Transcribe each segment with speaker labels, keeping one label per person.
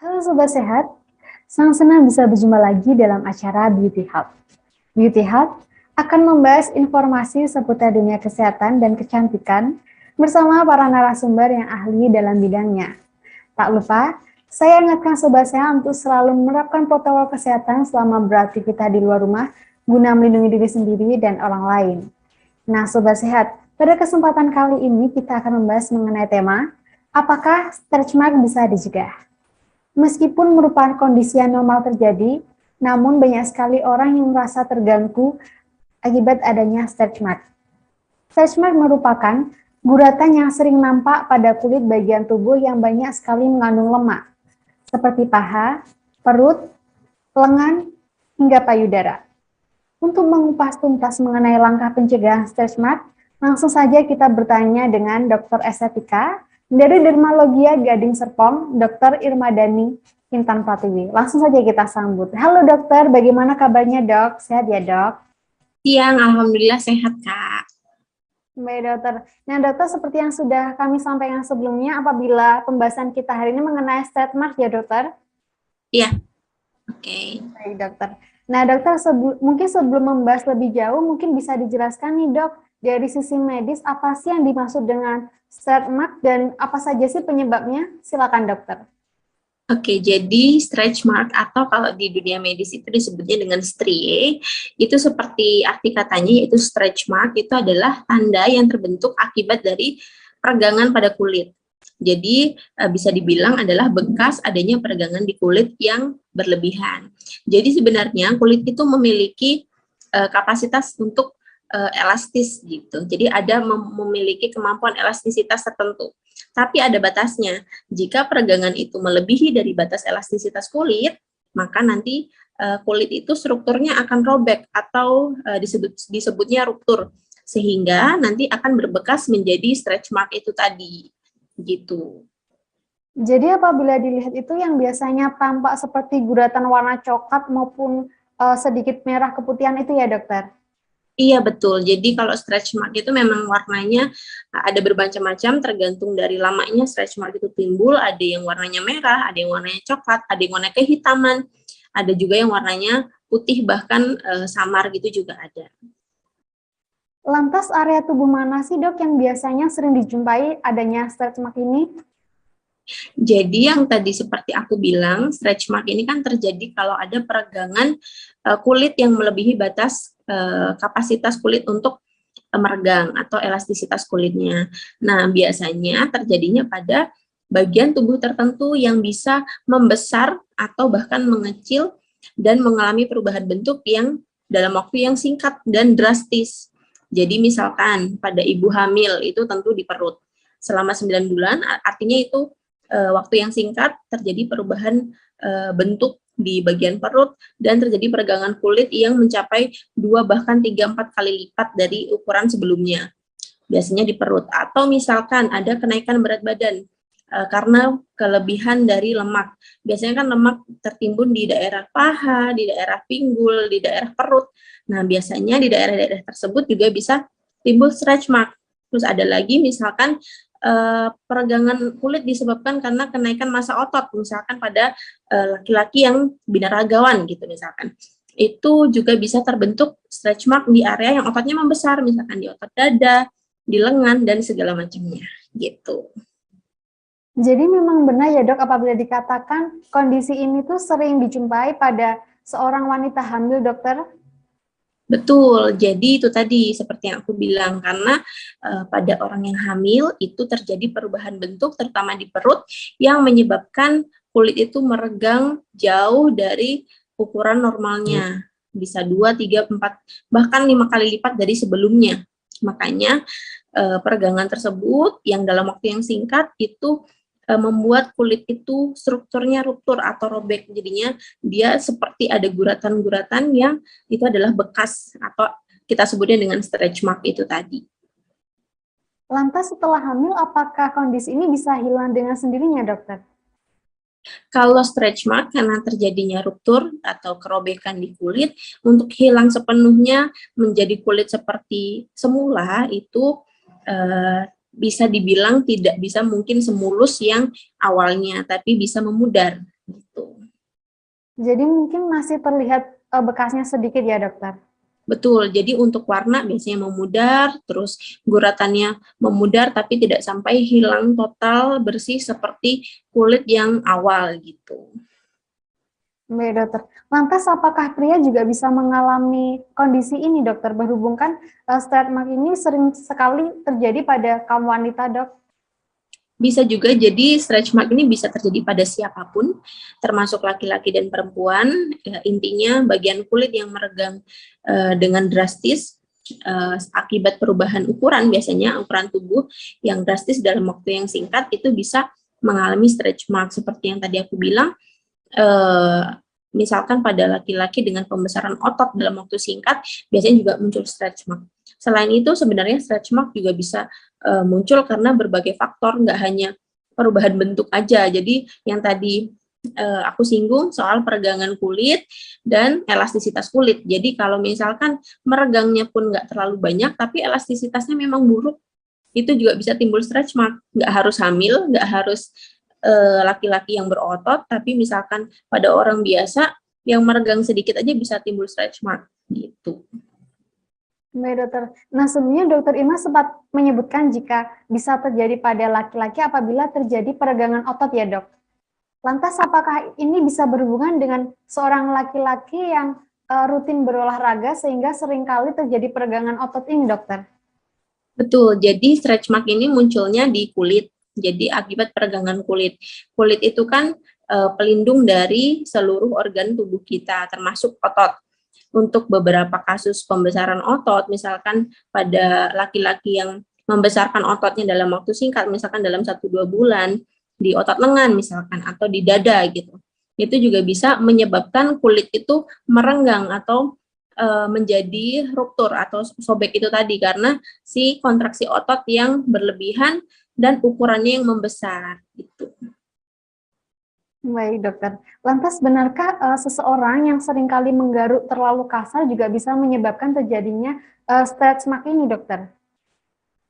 Speaker 1: Halo Sobat Sehat, sangat senang bisa berjumpa lagi dalam acara Beauty Hub. Beauty Hub akan membahas informasi seputar dunia kesehatan dan kecantikan bersama para narasumber yang ahli dalam bidangnya. Tak lupa, saya ingatkan Sobat Sehat untuk selalu menerapkan protokol kesehatan selama beraktivitas di luar rumah guna melindungi diri sendiri dan orang lain. Nah Sobat Sehat, pada kesempatan kali ini kita akan membahas mengenai tema, apakah stretch mark bisa dicegah? Meskipun merupakan kondisi yang normal terjadi, namun banyak sekali orang yang merasa terganggu akibat adanya stretch mark. Stretch mark merupakan guratan yang sering nampak pada kulit bagian tubuh yang banyak sekali mengandung lemak, seperti paha, perut, lengan, hingga payudara. Untuk mengupas tuntas mengenai langkah pencegahan stretch mark, langsung saja kita bertanya dengan Dr. Estetika dari Dermalogia Gading Serpong, Dr. Irmadani Intan Pratiwi. Langsung saja kita sambut. Halo dokter, bagaimana kabarnya dok? Sehat ya dok?
Speaker 2: Siang, alhamdulillah sehat kak.
Speaker 1: Baik dokter. Nah dokter, seperti yang sudah kami sampaikan sebelumnya, apabila pembahasan kita hari ini mengenai stretch mark ya dokter?
Speaker 2: Iya, oke.
Speaker 1: Baik dokter. Nah dokter, mungkin sebelum membahas lebih jauh, mungkin bisa dijelaskan nih dok, dari sisi medis apa sih yang dimaksud dengan stretch mark dan apa saja sih penyebabnya? Silakan dokter.
Speaker 2: Oke, jadi stretch mark atau kalau di dunia medis itu disebutnya dengan strie, itu seperti arti katanya yaitu stretch mark itu adalah tanda yang terbentuk akibat dari peregangan pada kulit. Jadi bisa dibilang adalah bekas adanya peregangan di kulit yang berlebihan. Jadi sebenarnya kulit itu memiliki kapasitas untuk elastis gitu. Jadi ada memiliki kemampuan elastisitas tertentu. Tapi ada batasnya. Jika peregangan itu melebihi dari batas elastisitas kulit, maka nanti kulit itu strukturnya akan robek atau disebutnya ruptur, sehingga nanti akan berbekas menjadi stretch mark itu tadi, gitu.
Speaker 1: Jadi apabila dilihat itu yang biasanya tampak seperti guratan warna coklat maupun sedikit merah keputihan itu ya dokter?
Speaker 2: Iya betul, jadi kalau stretch mark itu memang warnanya ada bermacam-macam tergantung dari lamanya stretch mark itu timbul, ada yang warnanya merah, ada yang warnanya coklat, ada yang warnanya kehitaman, ada juga yang warnanya putih bahkan samar gitu juga ada.
Speaker 1: Lantas area tubuh mana sih dok yang biasanya sering dijumpai adanya stretch mark ini?
Speaker 2: Jadi yang tadi seperti aku bilang, stretch mark ini kan terjadi kalau ada peregangan kulit yang melebihi batas kapasitas kulit untuk meregang atau elastisitas kulitnya. Nah, biasanya terjadinya pada bagian tubuh tertentu yang bisa membesar atau bahkan mengecil dan mengalami perubahan bentuk yang dalam waktu yang singkat dan drastis. Jadi misalkan pada ibu hamil itu tentu di perut. Selama 9 bulan artinya itu waktu yang singkat terjadi perubahan bentuk di bagian perut dan terjadi peregangan kulit yang mencapai 2 bahkan 3-4 kali lipat dari ukuran sebelumnya. Biasanya di perut. Atau misalkan ada kenaikan berat badan karena kelebihan dari lemak. Biasanya kan lemak tertimbun di daerah paha, di daerah pinggul, di daerah perut. Nah, biasanya di daerah-daerah tersebut juga bisa timbul stretch mark. Terus ada lagi misalkan peregangan kulit disebabkan karena kenaikan massa otot, misalkan pada laki-laki yang binaragawan gitu misalkan. Itu juga bisa terbentuk stretch mark di area yang ototnya membesar, misalkan di otot dada, di lengan, dan segala macamnya gitu.
Speaker 1: Jadi memang benar ya dok apabila dikatakan kondisi ini tuh sering dijumpai pada seorang wanita hamil dokter?
Speaker 2: Betul, jadi itu tadi seperti yang aku bilang, karena pada orang yang hamil itu terjadi perubahan bentuk terutama di perut yang menyebabkan kulit itu meregang jauh dari ukuran normalnya, bisa 2, 3, 4, bahkan 5 kali lipat dari sebelumnya. Makanya peregangan tersebut yang dalam waktu yang singkat itu membuat kulit itu strukturnya ruptur atau robek, jadinya dia seperti ada guratan-guratan yang itu adalah bekas atau kita sebutnya dengan stretch mark itu tadi.
Speaker 1: Lantas setelah hamil apakah kondisi ini bisa hilang dengan sendirinya dokter?
Speaker 2: Kalau stretch mark karena terjadinya ruptur atau kerobekan di kulit, untuk hilang sepenuhnya menjadi kulit seperti semula itu bisa dibilang tidak bisa mungkin semulus yang awalnya, tapi bisa memudar
Speaker 1: Jadi mungkin masih terlihat bekasnya sedikit ya dokter?
Speaker 2: Betul, jadi untuk warna biasanya memudar, terus guratannya memudar tapi tidak sampai hilang total bersih seperti kulit yang awal gitu.
Speaker 1: Baik dokter. Lantas apakah pria juga bisa mengalami kondisi ini dokter? Berhubung kan stretch mark ini sering sekali terjadi pada kaum wanita dok.
Speaker 2: Bisa juga jadi stretch mark ini bisa terjadi pada siapapun, termasuk laki-laki dan perempuan. Intinya bagian kulit yang meregang dengan drastis akibat perubahan ukuran, biasanya ukuran tubuh yang drastis dalam waktu yang singkat itu bisa mengalami stretch mark seperti yang tadi aku bilang. Misalkan pada laki-laki dengan pembesaran otot dalam waktu singkat, biasanya juga muncul stretch mark. Selain itu sebenarnya stretch mark juga bisa muncul karena berbagai faktor, nggak hanya perubahan bentuk aja. Jadi yang tadi aku singgung soal peregangan kulit dan elastisitas kulit. Jadi kalau misalkan meregangnya pun nggak terlalu banyak, tapi elastisitasnya memang buruk, itu juga bisa timbul stretch mark. Nggak harus hamil, nggak harus laki-laki yang berotot, tapi misalkan pada orang biasa yang meregang sedikit aja bisa timbul stretch mark gitu.
Speaker 1: Baik dokter. Nah sebelumnya dokter Ima sempat menyebutkan jika bisa terjadi pada laki-laki apabila terjadi peregangan otot ya dok. Lantas apakah ini bisa berhubungan dengan seorang laki-laki yang rutin berolahraga sehingga seringkali terjadi peregangan otot ini dokter?
Speaker 2: Betul, jadi stretch mark ini munculnya di kulit. Jadi akibat peregangan kulit. Kulit itu kan pelindung dari seluruh organ tubuh kita, termasuk otot. Untuk beberapa kasus pembesaran otot, misalkan pada laki-laki yang membesarkan ototnya dalam waktu singkat, misalkan dalam 1-2 bulan, di otot lengan misalkan, atau di dada gitu. Itu juga bisa menyebabkan kulit itu merenggang atau menjadi ruptur atau sobek itu tadi, karena si kontraksi otot yang berlebihan dan ukurannya yang membesar gitu.
Speaker 1: Baik dokter. Lantas benarkah seseorang yang seringkali menggaruk terlalu kasar juga bisa menyebabkan terjadinya stretch mark ini dokter?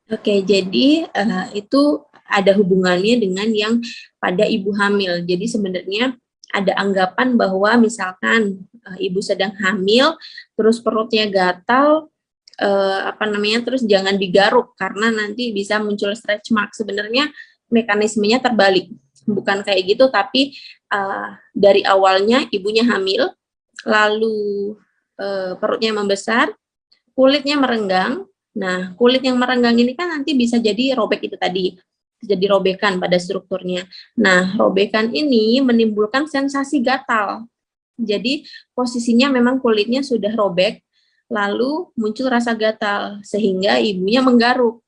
Speaker 2: Oke, jadi itu ada hubungannya dengan yang pada ibu hamil. Jadi sebenarnya ada anggapan bahwa misalkan ibu sedang hamil, terus perutnya gatal, terus jangan digaruk karena nanti bisa muncul stretch mark. Sebenarnya mekanismenya terbalik. Bukan kayak gitu, tapi dari awalnya ibunya hamil, lalu perutnya membesar, kulitnya merenggang. Nah, kulit yang merenggang ini kan nanti bisa jadi robek itu tadi, jadi robekan pada strukturnya. Nah, robekan ini menimbulkan sensasi gatal. Jadi posisinya memang kulitnya sudah robek, lalu muncul rasa gatal, sehingga ibunya menggaruk.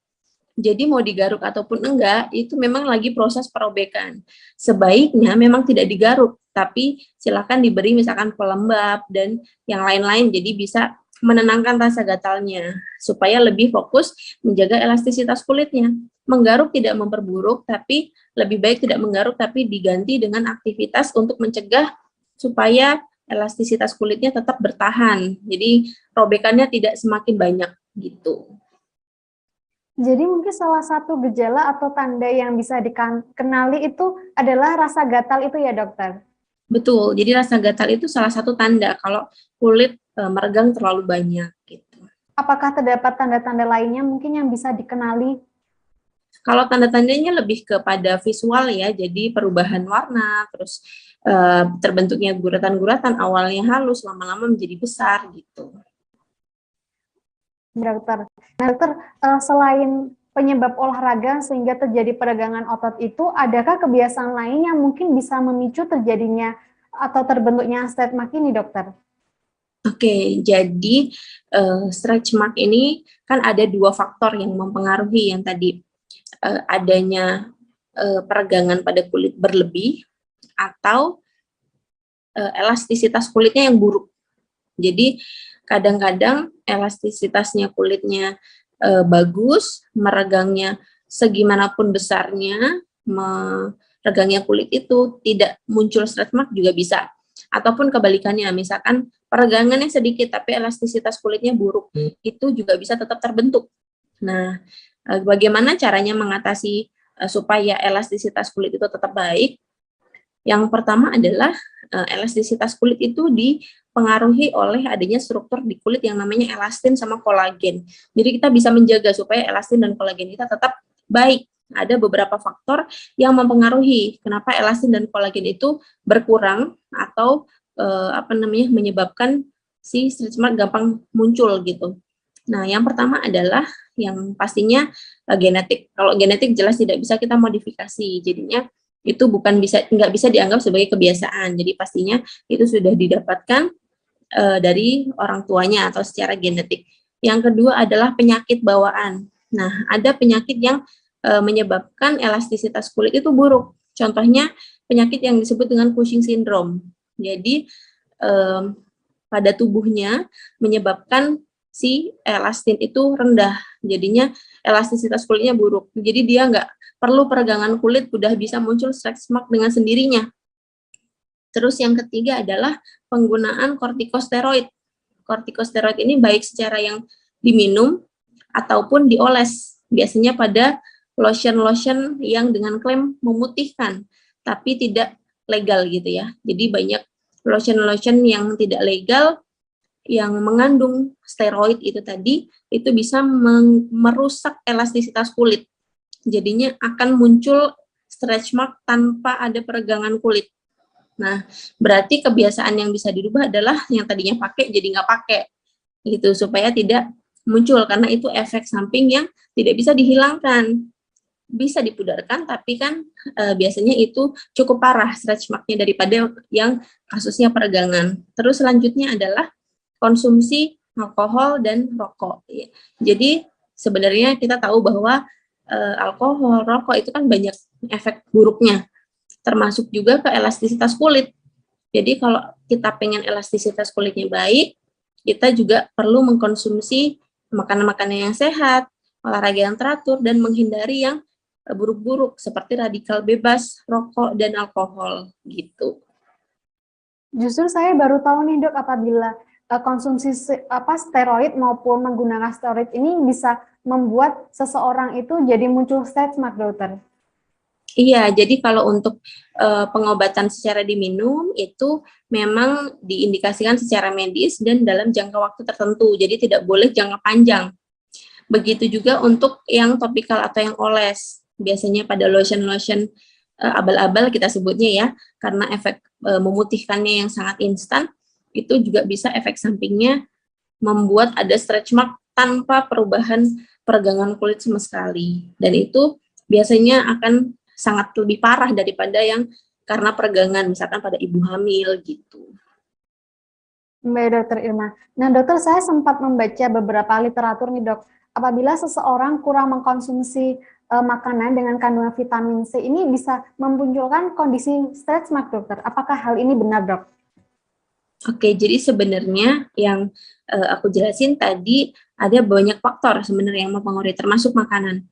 Speaker 2: Jadi mau digaruk ataupun enggak, itu memang lagi proses perobekan. Sebaiknya memang tidak digaruk, tapi silakan diberi misalkan pelembab dan yang lain-lain, jadi bisa menenangkan rasa gatalnya, supaya lebih fokus menjaga elastisitas kulitnya. Menggaruk tidak memperburuk, tapi lebih baik tidak menggaruk, tapi diganti dengan aktivitas untuk mencegah supaya elastisitas kulitnya tetap bertahan. Jadi robekannya tidak semakin banyak gitu.
Speaker 1: Jadi mungkin salah satu gejala atau tanda yang bisa dikenali itu adalah rasa gatal itu ya dokter?
Speaker 2: Betul, jadi rasa gatal itu salah satu tanda kalau kulit meregang terlalu banyak gitu.
Speaker 1: Apakah terdapat tanda-tanda lainnya mungkin yang bisa dikenali?
Speaker 2: Kalau tanda-tandanya lebih kepada visual ya, jadi perubahan warna, terus terbentuknya guratan-guratan, awalnya halus, lama-lama menjadi besar gitu.
Speaker 1: Dokter. Nah, dokter, selain penyebab olahraga sehingga terjadi peregangan otot itu, adakah kebiasaan lain yang mungkin bisa memicu terjadinya atau terbentuknya stretch mark ini, dokter?
Speaker 2: Oke, jadi stretch mark ini kan ada 2 faktor yang mempengaruhi, yang tadi adanya peregangan pada kulit berlebih atau elastisitas kulitnya yang buruk. Jadi kadang-kadang elastisitasnya kulitnya bagus, meregangnya segimanapun besarnya, meregangnya kulit itu tidak muncul stretch mark juga bisa. Ataupun kebalikannya, misalkan peregangannya sedikit tapi elastisitas kulitnya buruk, itu juga bisa tetap terbentuk. Nah, bagaimana caranya mengatasi supaya elastisitas kulit itu tetap baik? Yang pertama adalah elastisitas kulit itu dipengaruhi oleh adanya struktur di kulit yang namanya elastin sama kolagen. Jadi kita bisa menjaga supaya elastin dan kolagen kita tetap baik. Ada beberapa faktor yang mempengaruhi kenapa elastin dan kolagen itu berkurang atau menyebabkan si stretch mark gampang muncul gitu. Nah, yang pertama adalah yang pastinya genetik. Kalau genetik jelas tidak bisa kita modifikasi, jadinya itu nggak bisa dianggap sebagai kebiasaan. Jadi pastinya itu sudah didapatkan dari orang tuanya atau secara genetik. Yang kedua adalah penyakit bawaan. Nah, ada penyakit yang menyebabkan elastisitas kulit itu buruk. Contohnya penyakit yang disebut dengan Cushing syndrome. Jadi pada tubuhnya menyebabkan si elastin itu rendah, jadinya elastisitas kulitnya buruk. Jadi dia nggak perlu peregangan kulit, udah bisa muncul stretch mark dengan sendirinya. Terus yang ketiga adalah penggunaan kortikosteroid. Kortikosteroid ini baik secara yang diminum ataupun dioles, biasanya pada lotion-lotion yang dengan klaim memutihkan, tapi tidak legal gitu ya. Jadi banyak lotion-lotion yang tidak legal yang mengandung steroid itu tadi, itu bisa merusak elastisitas kulit. Jadinya akan muncul stretch mark tanpa ada peregangan kulit. Nah, berarti kebiasaan yang bisa dirubah adalah yang tadinya pakai jadi nggak pakai, gitu, supaya tidak muncul, karena itu efek samping yang tidak bisa dihilangkan. Bisa dipudarkan, tapi kan biasanya itu cukup parah stretch marknya daripada yang kasusnya peregangan. Terus selanjutnya adalah konsumsi alkohol dan rokok. Jadi sebenarnya kita tahu bahwa alkohol, rokok itu kan banyak efek buruknya, termasuk juga ke elastisitas kulit. Jadi kalau kita pengen elastisitas kulitnya baik, kita juga perlu mengkonsumsi makanan-makanan yang sehat, olahraga yang teratur, dan menghindari yang buruk-buruk seperti radikal bebas, rokok, dan alkohol gitu.
Speaker 1: Justru saya baru tahu nih dok, apabila konsumsi steroid maupun menggunakan steroid ini bisa membuat seseorang itu jadi muncul stretch mark, dokter.
Speaker 2: Iya, jadi kalau untuk pengobatan secara diminum itu memang diindikasikan secara medis dan dalam jangka waktu tertentu, jadi tidak boleh jangka panjang. Begitu juga untuk yang topikal atau yang oles, biasanya pada lotion-lotion abal-abal kita sebutnya ya, karena efek memutihkannya yang sangat instan, itu juga bisa efek sampingnya membuat ada stretch mark tanpa perubahan peregangan kulit sama sekali. Dan itu biasanya akan sangat lebih parah daripada yang karena peregangan, misalkan pada ibu hamil gitu.
Speaker 1: Baik, dokter Irma. Nah dokter, saya sempat membaca beberapa literatur nih dok, apabila seseorang kurang mengkonsumsi makanan dengan kandungan vitamin C ini bisa memunculkan kondisi stretch mark, dokter. Apakah hal ini benar, dok?
Speaker 2: Oke, jadi sebenarnya yang aku jelasin tadi ada banyak faktor sebenarnya yang mempengaruhi, termasuk makanan.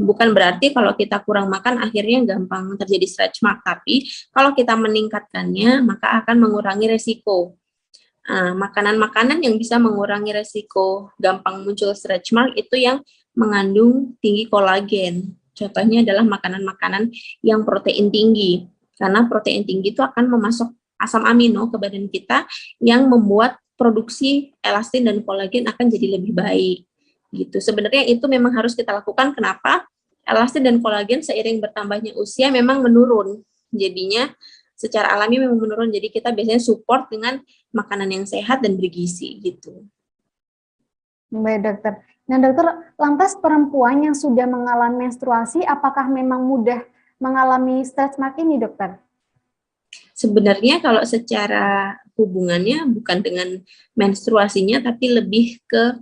Speaker 2: Bukan berarti kalau kita kurang makan akhirnya gampang terjadi stretch mark, tapi kalau kita meningkatkannya maka akan mengurangi resiko. Makanan-makanan yang bisa mengurangi resiko gampang muncul stretch mark itu yang mengandung tinggi kolagen. Contohnya adalah makanan-makanan yang protein tinggi, karena protein tinggi itu akan memasok asam amino ke badan kita yang membuat produksi elastin dan kolagen akan jadi lebih baik. Gitu. Sebenarnya itu memang harus kita lakukan. Kenapa? Elastin dan kolagen seiring bertambahnya usia memang menurun. Jadinya secara alami memang menurun. Jadi kita biasanya support dengan makanan yang sehat dan bergizi gitu.
Speaker 1: Baik, dokter. Nah, dokter, lantas perempuan yang sudah mengalami menstruasi, apakah memang mudah mengalami stretch mark ini, dokter?
Speaker 2: Sebenarnya kalau secara hubungannya bukan dengan menstruasinya, tapi lebih ke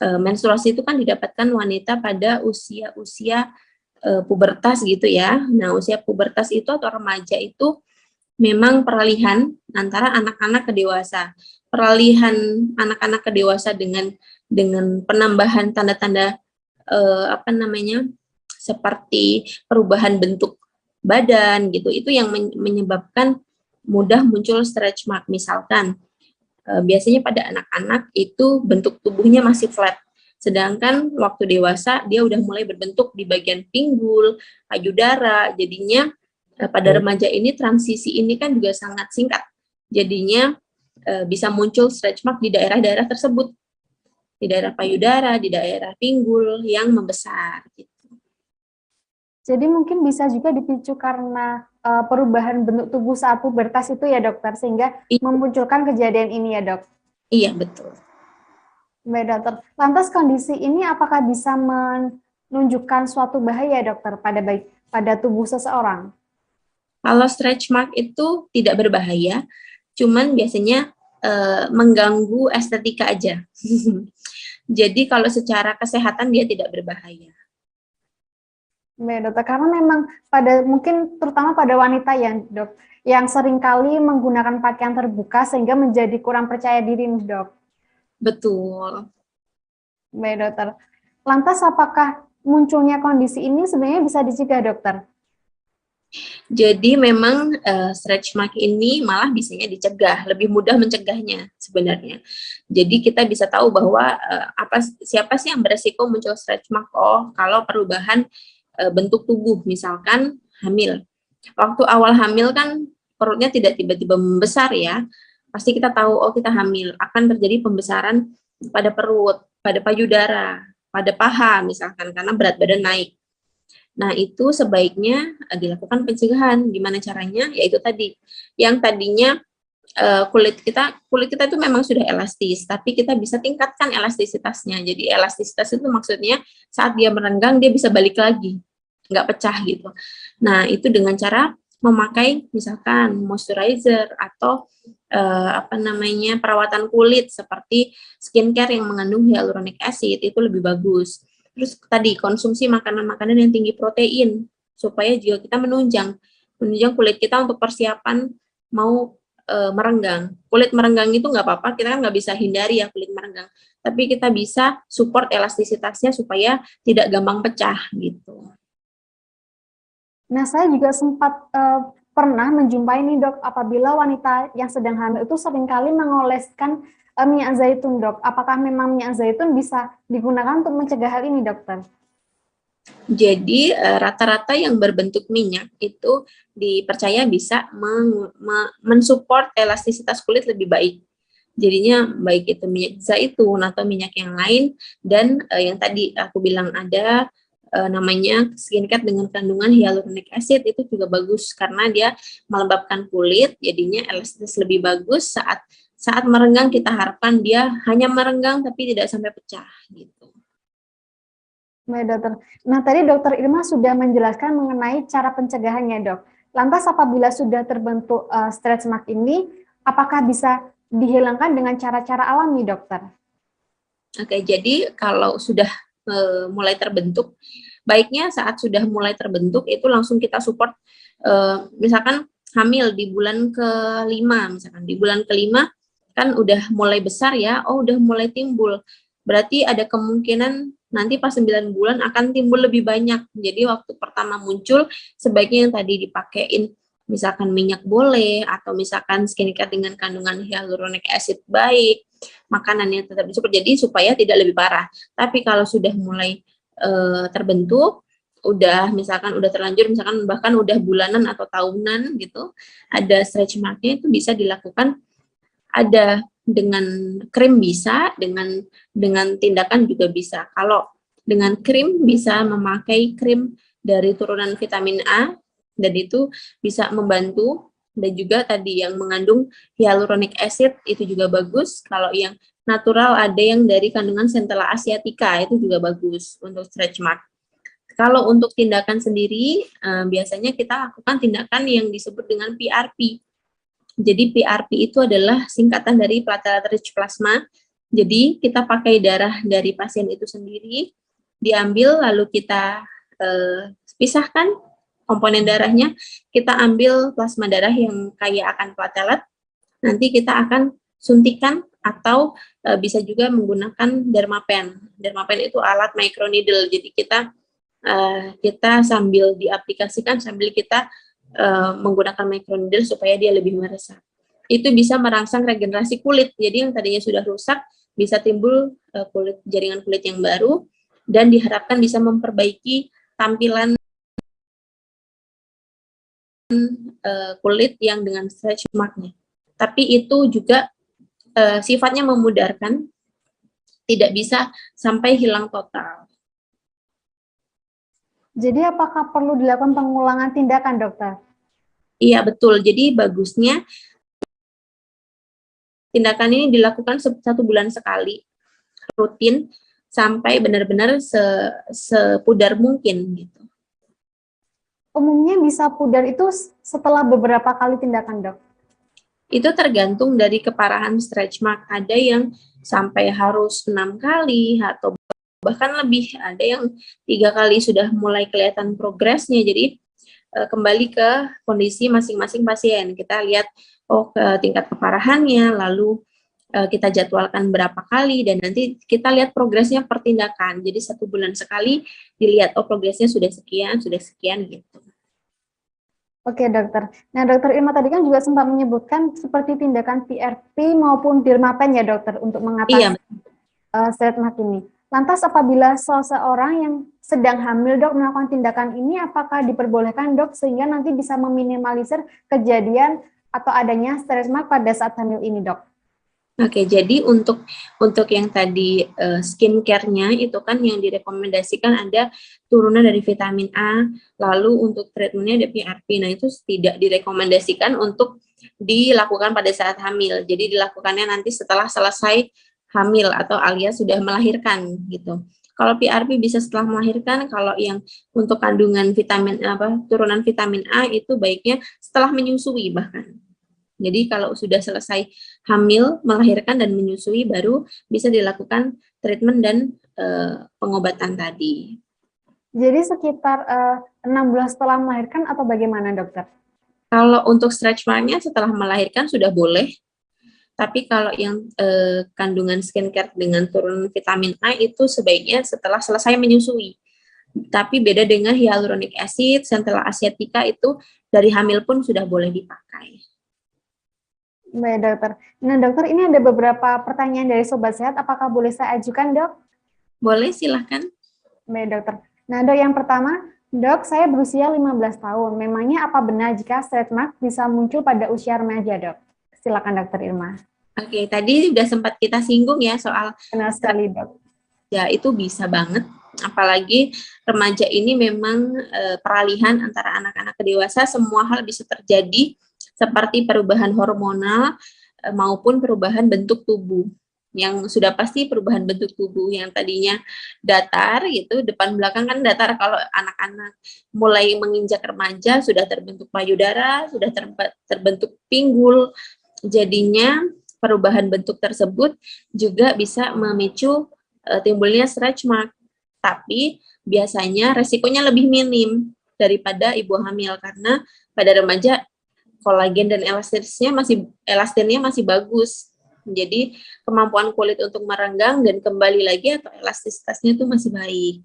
Speaker 2: menstruasi itu kan didapatkan wanita pada usia-usia pubertas gitu ya. Nah, usia pubertas itu atau remaja itu memang peralihan antara anak-anak ke dewasa. Peralihan anak-anak ke dewasa dengan penambahan tanda-tanda seperti perubahan bentuk badan gitu, itu yang menyebabkan mudah muncul stretch mark. Misalkan biasanya pada anak-anak itu bentuk tubuhnya masih flat, sedangkan waktu dewasa dia udah mulai berbentuk di bagian pinggul, payudara, jadinya Pada remaja ini transisi ini kan juga sangat singkat. Jadinya bisa muncul stretch mark di daerah-daerah tersebut. Di daerah payudara, di daerah pinggul yang membesar gitu.
Speaker 1: Jadi mungkin bisa juga dipicu karena perubahan bentuk tubuh saat pubertas itu ya dokter, sehingga memunculkan kejadian ini ya dok?
Speaker 2: Iya, betul.
Speaker 1: Baik dokter, lantas kondisi ini apakah bisa menunjukkan suatu bahaya dokter pada tubuh seseorang?
Speaker 2: Kalau stretch mark itu tidak berbahaya, cuman biasanya mengganggu estetika aja. Jadi kalau secara kesehatan dia tidak berbahaya.
Speaker 1: Baik dokter, karena memang mungkin terutama pada wanita ya dok, yang seringkali menggunakan pakaian terbuka sehingga menjadi kurang percaya diri nih dok.
Speaker 2: Betul.
Speaker 1: Baik dokter, lantas apakah munculnya kondisi ini sebenarnya bisa dicegah dokter?
Speaker 2: Jadi memang stretch mark ini malah bisanya dicegah, lebih mudah mencegahnya sebenarnya. Jadi kita bisa tahu bahwa siapa sih yang beresiko muncul stretch mark? Oh, kalau perubahan bentuk tubuh, misalkan hamil. Waktu awal hamil kan perutnya tidak tiba-tiba membesar ya. Pasti kita tahu, oh kita hamil, akan terjadi pembesaran pada perut, pada payudara, pada paha misalkan, karena berat badan naik. Nah, itu sebaiknya dilakukan pencegahan. Gimana caranya? Yaitu tadi, yang tadinya kulit kita itu memang sudah elastis, tapi kita bisa tingkatkan elastisitasnya. Jadi elastisitas itu maksudnya saat dia merenggang, dia bisa balik lagi, nggak pecah gitu. Nah, itu dengan cara memakai misalkan moisturizer atau perawatan kulit seperti skincare yang mengandung hyaluronic acid, itu lebih bagus. Terus tadi konsumsi makanan-makanan yang tinggi protein supaya juga kita menunjang kulit kita untuk persiapan mau merenggang. Kulit merenggang itu nggak apa-apa, kita kan nggak bisa hindari ya kulit merenggang, tapi kita bisa support elastisitasnya supaya tidak gampang pecah gitu.
Speaker 1: Nah, saya juga sempat pernah menjumpai nih dok, apabila wanita yang sedang hamil itu seringkali mengoleskan minyak zaitun dok. Apakah memang minyak zaitun bisa digunakan untuk mencegah hal ini dokter?
Speaker 2: Jadi rata-rata yang berbentuk minyak itu dipercaya bisa mensupport elastisitas kulit lebih baik. Jadinya baik itu minyak zaitun atau minyak yang lain, dan yang tadi aku bilang ada namanya skincare dengan kandungan hyaluronic acid, itu juga bagus karena dia melembabkan kulit, jadinya elastis lebih bagus. Saat merenggang kita harapkan dia hanya merenggang tapi tidak sampai pecah gitu.
Speaker 1: Baik dokter. Nah tadi dokter Irma sudah menjelaskan mengenai cara pencegahannya dok. Lantas apabila sudah terbentuk stretch mark ini, apakah bisa dihilangkan dengan cara-cara alami dokter?
Speaker 2: Oke, jadi kalau sudah mulai terbentuk, baiknya saat sudah mulai terbentuk itu langsung kita support, misalkan hamil di bulan ke-5, misalkan di bulan ke-5 kan udah mulai besar ya, oh udah mulai timbul, berarti ada kemungkinan nanti pas 9 bulan akan timbul lebih banyak. Jadi waktu pertama muncul sebaiknya yang tadi dipakein misalkan minyak boleh, atau misalkan skincare dengan kandungan hyaluronic acid baik, makanannya tetap disupport, jadi supaya tidak lebih parah. Tapi kalau sudah mulai terbentuk, misalkan udah terlanjur, misalkan bahkan udah bulanan atau tahunan gitu, ada stretch marknya, itu bisa dilakukan ada dengan krim, bisa dengan tindakan juga bisa. Kalau dengan krim bisa memakai krim dari turunan vitamin A, dan itu bisa membantu. Dan juga tadi yang mengandung hyaluronic acid itu juga bagus. Kalau yang natural ada yang dari kandungan Centella asiatica, itu juga bagus untuk stretch mark. Kalau untuk tindakan sendiri, biasanya kita lakukan tindakan yang disebut dengan PRP. Jadi PRP itu adalah singkatan dari platelet rich plasma. Jadi kita pakai darah dari pasien itu sendiri, diambil lalu kita pisahkan komponen darahnya, kita ambil plasma darah yang kaya akan platelet, nanti kita akan suntikan atau bisa juga menggunakan dermapen. Dermapen itu alat microneedle, jadi kita sambil diaplikasikan sambil kita menggunakan microneedle supaya dia lebih meresap. Itu bisa merangsang regenerasi kulit, jadi yang tadinya sudah rusak bisa timbul jaringan kulit yang baru, dan diharapkan bisa memperbaiki tampilan kulit yang dengan stretch mark-nya. Tapi itu juga sifatnya memudarkan, tidak bisa sampai hilang total.
Speaker 1: Jadi apakah perlu dilakukan pengulangan tindakan, dokter?
Speaker 2: Iya, betul. Jadi bagusnya tindakan ini dilakukan 1 bulan sekali, rutin, sampai benar-benar sepudar mungkin gitu.
Speaker 1: Umumnya bisa pudar itu setelah beberapa kali tindakan, dok?
Speaker 2: Itu tergantung dari keparahan stretch mark. Ada yang sampai harus 6 kali atau bahkan lebih. Ada yang 3 kali sudah mulai kelihatan progresnya. Jadi kembali ke kondisi masing-masing pasien. Kita lihat ke tingkat keparahannya, lalu kita jadwalkan berapa kali, dan nanti kita lihat progresnya per tindakan. Jadi 1 bulan sekali dilihat, progresnya sudah sekian gitu.
Speaker 1: Oke, dokter. Nah, dokter Irma tadi kan juga sempat menyebutkan seperti tindakan PRP maupun Dermapen ya, dokter, untuk mengatasi stretch mark ini. Lantas apabila seseorang yang sedang hamil, dok, melakukan tindakan ini, apakah diperbolehkan, dok, sehingga nanti bisa meminimalisir kejadian atau adanya stretch mark pada saat hamil ini, dok?
Speaker 2: Oke, jadi untuk yang tadi skincare-nya itu kan yang direkomendasikan ada turunan dari vitamin A, lalu untuk treatment-nya ada PRP. Nah, itu tidak direkomendasikan untuk dilakukan pada saat hamil. Jadi dilakukannya nanti setelah selesai hamil atau alias sudah melahirkan gitu. Kalau PRP bisa setelah melahirkan, kalau yang untuk kandungan turunan vitamin A itu baiknya setelah menyusui bahkan. Jadi kalau sudah selesai hamil, melahirkan dan menyusui baru bisa dilakukan treatment dan pengobatan tadi.
Speaker 1: Jadi sekitar 6 bulan setelah melahirkan atau bagaimana, dokter?
Speaker 2: Kalau untuk stretch mark-nya setelah melahirkan sudah boleh. Tapi kalau yang kandungan skincare dengan turun vitamin A itu sebaiknya setelah selesai menyusui. Tapi beda dengan hyaluronic acid, centella asiatica itu dari hamil pun sudah boleh dipakai.
Speaker 1: Baik, dokter. Nah, dokter, ini ada beberapa pertanyaan dari Sobat Sehat. Apakah boleh saya ajukan, dok?
Speaker 2: Boleh, silahkan.
Speaker 1: Baik, dokter. Nah, dok, yang pertama, dok, saya berusia 15 tahun. Memangnya apa benar jika stretch mark bisa muncul pada usia remaja, dok? Silakan, dokter Irma.
Speaker 2: Oke, tadi sudah sempat kita singgung ya soal
Speaker 1: benar sekali, dok.
Speaker 2: Ya, itu bisa banget. Apalagi remaja ini memang peralihan antara anak-anak ke dewasa, semua hal bisa terjadi seperti perubahan hormonal maupun perubahan bentuk tubuh. Yang sudah pasti perubahan bentuk tubuh yang tadinya datar gitu, depan belakang kan datar, kalau anak-anak mulai menginjak remaja sudah terbentuk payudara, sudah terbentuk pinggul. Jadinya perubahan bentuk tersebut juga bisa memicu timbulnya stretch mark. Tapi biasanya resikonya lebih minim daripada ibu hamil, karena pada remaja kolagen dan elastinnya masih bagus. Jadi kemampuan kulit untuk merenggang dan kembali lagi atau elastisitasnya itu masih baik.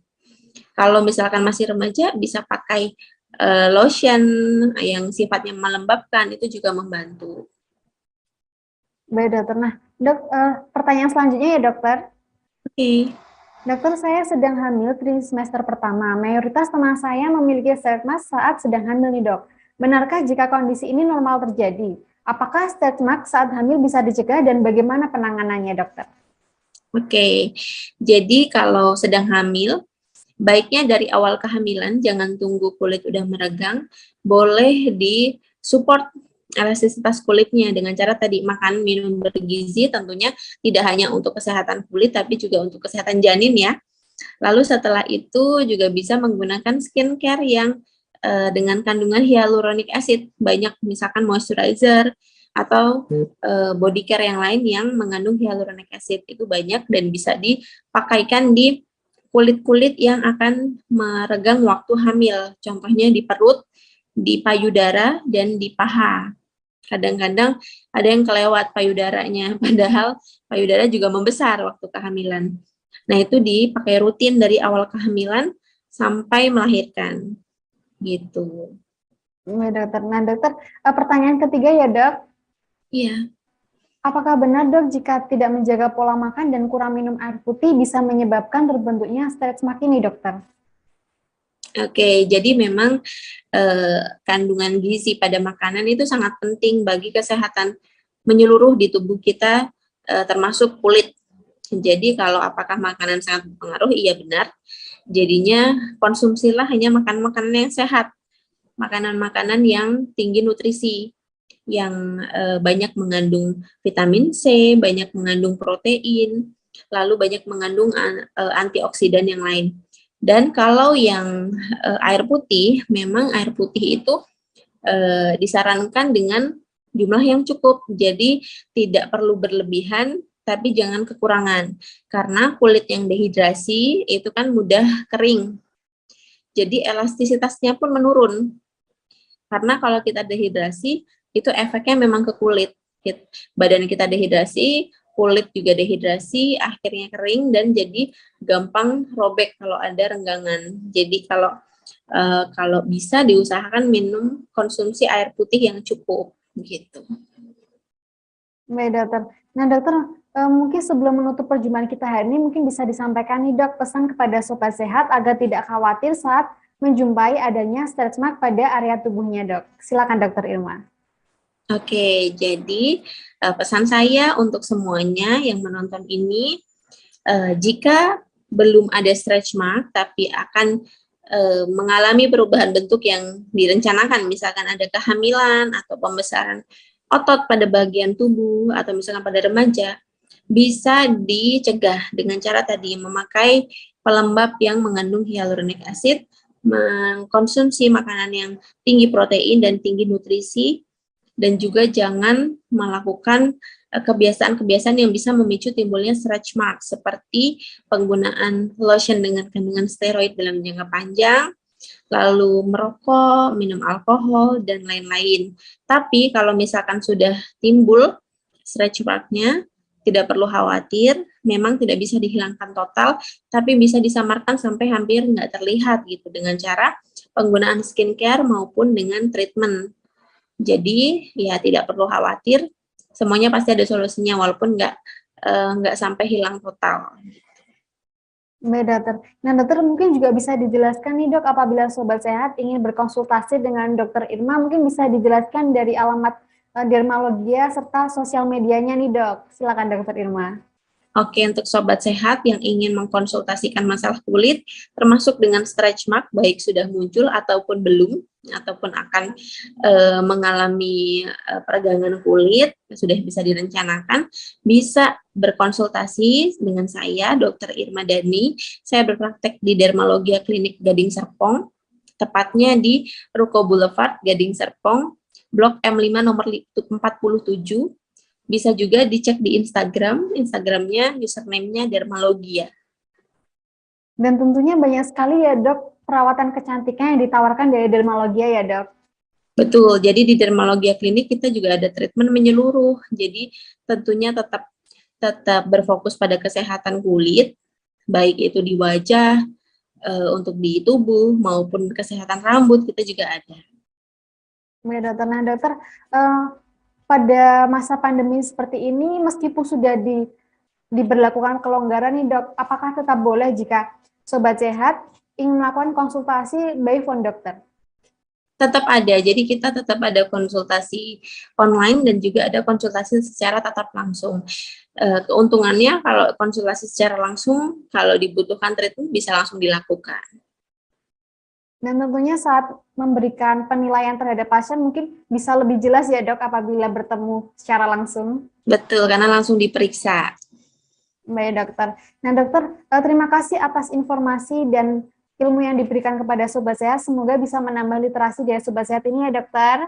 Speaker 2: Kalau misalkan masih remaja bisa pakai lotion yang sifatnya melembabkan, itu juga membantu.
Speaker 1: Baik, dokter. Nah, dok, pertanyaan selanjutnya ya, dokter.
Speaker 2: Oke.
Speaker 1: Dokter, saya sedang hamil trimester pertama. Mayoritas teman saya memiliki stretch mark saat sedang hamil nih, dok. Benarkah jika kondisi ini normal terjadi? Apakah stretch mark saat hamil bisa dicegah dan bagaimana penanganannya, dokter?
Speaker 2: Oke, jadi kalau sedang hamil, baiknya dari awal kehamilan, jangan tunggu kulit udah meregang, boleh di support elastisitas kulitnya dengan cara tadi makan, minum bergizi, tentunya tidak hanya untuk kesehatan kulit, tapi juga untuk kesehatan janin ya. Lalu setelah itu juga bisa menggunakan skincare yang dengan kandungan hyaluronic acid, banyak misalkan moisturizer atau body care yang lain yang mengandung hyaluronic acid, itu banyak dan bisa dipakaikan di kulit-kulit yang akan meregang waktu hamil, contohnya di perut, di payudara, dan di paha. Kadang-kadang ada yang kelewat payudaranya, padahal payudara juga membesar waktu kehamilan. Nah, itu dipakai rutin dari awal kehamilan sampai melahirkan. Gitu.
Speaker 1: Baik, dokter. Nah, dokter, pertanyaan ketiga ya, dok.
Speaker 2: Iya.
Speaker 1: Apakah benar, dok, jika tidak menjaga pola makan dan kurang minum air putih bisa menyebabkan terbentuknya stretch mark ini, dokter?
Speaker 2: Oke, jadi memang kandungan gizi pada makanan itu sangat penting bagi kesehatan menyeluruh di tubuh kita, termasuk kulit. Jadi kalau apakah makanan sangat berpengaruh? Iya benar. Jadinya konsumsilah hanya makanan-makanan yang sehat, makanan-makanan yang tinggi nutrisi, yang banyak mengandung vitamin C, banyak mengandung protein, lalu banyak mengandung antioksidan yang lain. Dan kalau yang air putih, memang air putih itu disarankan dengan jumlah yang cukup. Jadi tidak perlu berlebihan, tapi jangan kekurangan. Karena kulit yang dehidrasi itu kan mudah kering. Jadi elastisitasnya pun menurun. Karena kalau kita dehidrasi, itu efeknya memang ke kulit. Badan kita dehidrasi, kulit juga dehidrasi, akhirnya kering dan jadi gampang robek kalau ada renggangan. Jadi kalau bisa diusahakan minum konsumsi air putih yang cukup gitu.
Speaker 1: Baik dokter. Nah dokter, mungkin sebelum menutup perjumpaan kita hari ini, mungkin bisa disampaikan nih dok pesan kepada sobat sehat agar tidak khawatir saat menjumpai adanya stretch mark pada area tubuhnya dok. Silakan dokter Irma.
Speaker 2: Oke, jadi pesan saya untuk semuanya yang menonton ini, jika belum ada stretch mark tapi akan mengalami perubahan bentuk yang direncanakan, misalkan ada kehamilan atau pembesaran otot pada bagian tubuh atau misalkan pada remaja, bisa dicegah dengan cara tadi memakai pelembab yang mengandung hyaluronic acid, mengkonsumsi makanan yang tinggi protein dan tinggi nutrisi, dan juga jangan melakukan kebiasaan-kebiasaan yang bisa memicu timbulnya stretch mark seperti penggunaan lotion dengan kandungan steroid dalam jangka panjang, lalu merokok, minum alkohol, dan lain-lain. Tapi kalau misalkan sudah timbul stretch mark-nya, tidak perlu khawatir, memang tidak bisa dihilangkan total, tapi bisa disamarkan sampai hampir nggak terlihat gitu dengan cara penggunaan skincare maupun dengan treatment. Jadi ya tidak perlu khawatir, semuanya pasti ada solusinya walaupun nggak sampai hilang total.
Speaker 1: Baik dokter. Nah dokter mungkin juga bisa dijelaskan nih dok, apabila sobat sehat ingin berkonsultasi dengan dokter Irma, mungkin bisa dijelaskan dari alamat Dermalogia serta sosial medianya nih dok. Silakan dokter Irma.
Speaker 2: Oke, untuk sobat sehat yang ingin mengkonsultasikan masalah kulit, termasuk dengan stretch mark, baik sudah muncul ataupun belum, ataupun akan mengalami peradangan kulit, sudah bisa direncanakan, bisa berkonsultasi dengan saya, Dr. Irma Dani. Saya berpraktek di Dermalogia Klinik Gading Serpong, tepatnya di Ruko Boulevard, Gading Serpong, Blok M5 nomor 47. Bisa juga dicek di Instagramnya, username-nya Dermalogia.
Speaker 1: Dan tentunya banyak sekali ya dok, perawatan kecantikan yang ditawarkan dari Dermalogia ya dok.
Speaker 2: Betul, jadi di Dermalogia Klinik kita juga ada treatment menyeluruh. Jadi tentunya tetap berfokus pada kesehatan kulit, baik itu di wajah, untuk di tubuh, maupun kesehatan rambut kita juga ada.
Speaker 1: Baik dokter, nah dokter, pada masa pandemi seperti ini, meskipun sudah diberlakukan kelonggaran nih dok, apakah tetap boleh jika sobat sehat ingin melakukan konsultasi by phone dokter?
Speaker 2: Tetap ada, jadi kita tetap ada konsultasi online dan juga ada konsultasi secara tatap langsung. Keuntungannya kalau konsultasi secara langsung, kalau dibutuhkan treatment bisa langsung dilakukan.
Speaker 1: Dan tentunya saat memberikan penilaian terhadap pasien mungkin bisa lebih jelas ya dok apabila bertemu secara langsung.
Speaker 2: Betul, karena langsung diperiksa.
Speaker 1: Baik dokter. Nah dokter, terima kasih atas informasi dan ilmu yang diberikan kepada sobat sehat. Semoga bisa menambah literasi dari sobat sehat ini ya dokter.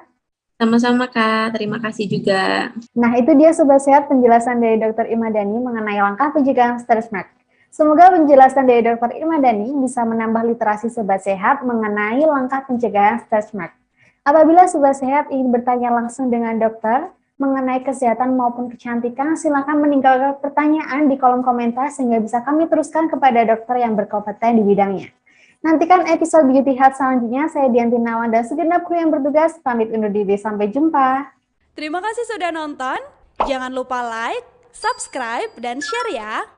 Speaker 2: Sama-sama Kak, terima kasih juga.
Speaker 1: Nah itu dia sobat sehat penjelasan dari Dr. Irma Dani mengenai langkah pencegahan stretch mark. Semoga penjelasan dari Dr. Irma Dani bisa menambah literasi sobat sehat mengenai langkah pencegahan stretch mark. Apabila sobat sehat ingin bertanya langsung dengan dokter mengenai kesehatan maupun kecantikan, silakan meninggalkan pertanyaan di kolom komentar sehingga bisa kami teruskan kepada dokter yang berkompeten di bidangnya. Nantikan episode Beauty Health selanjutnya. Saya Dianti Nawan dan segenap kru yang bertugas pamit undur diri. Sampai jumpa.
Speaker 3: Terima kasih sudah nonton. Jangan lupa like, subscribe, dan share ya.